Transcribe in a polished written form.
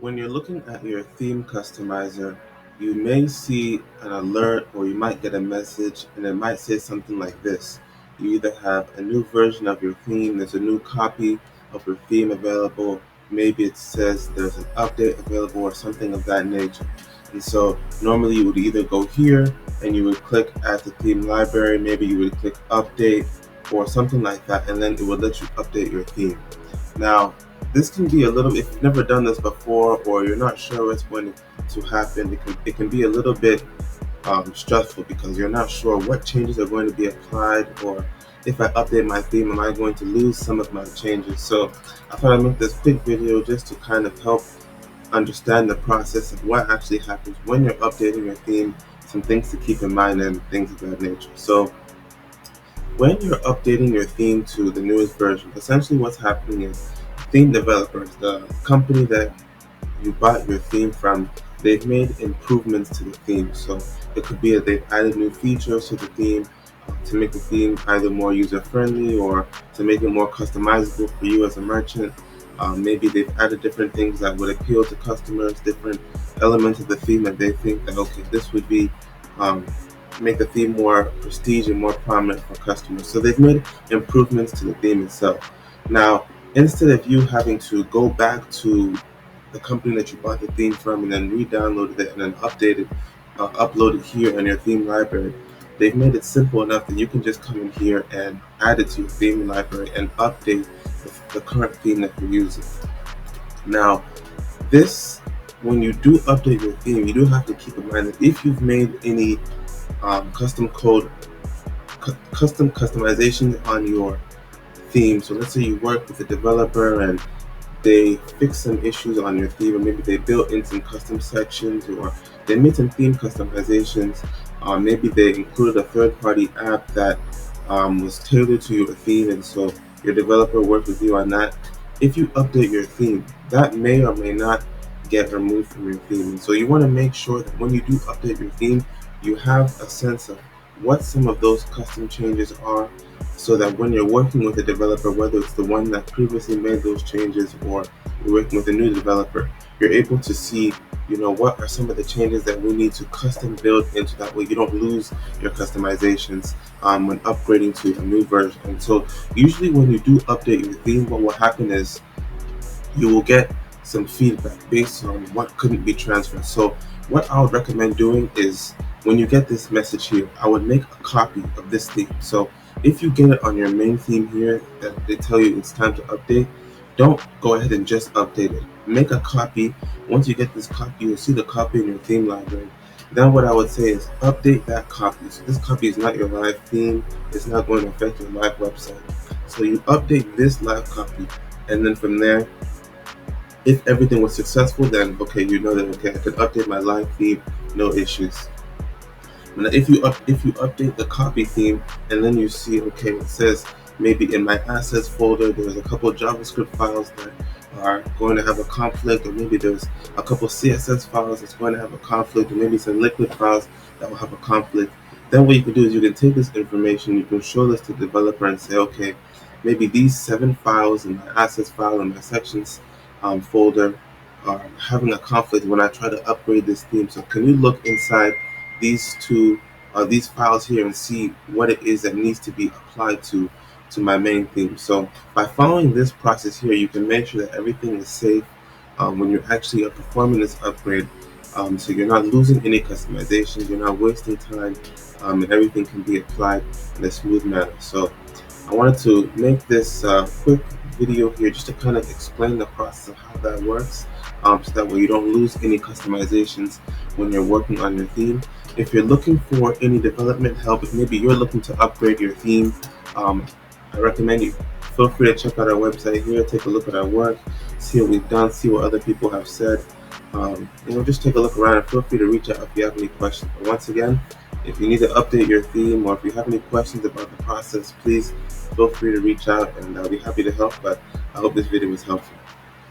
When you're looking at your theme customizer, you may see an alert or you might get a message and it might say something like this. You either have a new version of your theme, there's a new copy of your theme available, maybe it says there's an update available or something of that nature. And so normally you would either go here and you would click at the theme library, maybe you would click update or something like that, and then it would let you update your theme. Now, this can be a little, if you've never done this before or you're not sure what's going to happen, it can be a little bit stressful because you're not sure what changes are going to be applied, or if I update my theme, am I going to lose some of my changes? So I thought I'd make this quick video just to kind of help understand the process of what actually happens when you're updating your theme, some things to keep in mind and things of that nature. So when you're updating your theme to the newest version, essentially what's happening is theme developers, the company that you bought your theme from, they've made improvements to the theme. So it could be that they've added new features to the theme to make the theme either more user-friendly or to make it more customizable for you as a merchant. Maybe they've added different things that would appeal to customers, different elements of the theme that they think that, okay, this would be um, make the theme more prestige and more prominent for customers. So they've made improvements to the theme itself. Now, instead of you having to go back to the company that you bought the theme from and then re-download it and then upload it here in your theme library, they've made it simple enough that you can just come in here and add it to your theme library and update the current theme that you're using. Now, this, when you do update your theme, you do have to keep in mind that if you've made any custom customization on your theme, so let's say you work with a developer and they fixed some issues on your theme, or maybe they built in some custom sections, or they made some theme customizations. Maybe they included a third-party app that was tailored to your theme, and so your developer worked with you on that. If you update your theme, that may or may not get removed from your theme. And so you want to make sure that when you do update your theme, you have a sense of what some of those custom changes are, so that when you're working with a developer, whether it's the one that previously made those changes or you're working with a new developer, you're able to see, what are some of the changes that we need to custom build into that way you don't lose your customizations when upgrading to a new version. And so usually when you do update your theme, what will happen is you will get some feedback based on what couldn't be transferred. So what I would recommend doing is, when you get this message here, I would make a copy of this theme. So if you get it on your main theme here that they tell you it's time to update, don't go ahead and just update it. Make a copy. Once you get this copy, you'll see the copy in your theme library. Then what I would say is update that copy. So this copy is not your live theme. It's not going to affect your live website. So you update this live copy, and then from there, if everything was successful, then okay, you know that okay, I can update my live theme, no issues. Now, if you update the copy theme and then you see, okay, it says maybe in my assets folder there's a couple of JavaScript files that are going to have a conflict, or maybe there's a couple CSS files that's going to have a conflict, or maybe some liquid files that will have a conflict. Then what you can do is you can take this information, you can show this to the developer and say, okay, maybe these 7 files in my assets file and my sections folder are having a conflict when I try to upgrade this theme. So can you look inside these files here and see what it is that needs to be applied to my main theme? So by following this process here, you can make sure that everything is safe when you're actually performing this upgrade. So you're not losing any customizations, you're not wasting time, and everything can be applied in a smooth manner. So I wanted to make this quick video here just to kind of explain the process of how that works, so that way you don't lose any customizations when you're working on your theme. If you're looking for any development help, if maybe you're looking to upgrade your theme, I recommend you feel free to check out our website here, take a look at our work, see what we've done, see what other people have said. Just take a look around and feel free to reach out if you have any questions. But once again, if you need to update your theme or if you have any questions about the process, please feel free to reach out and I'll be happy to help. But I hope this video was helpful.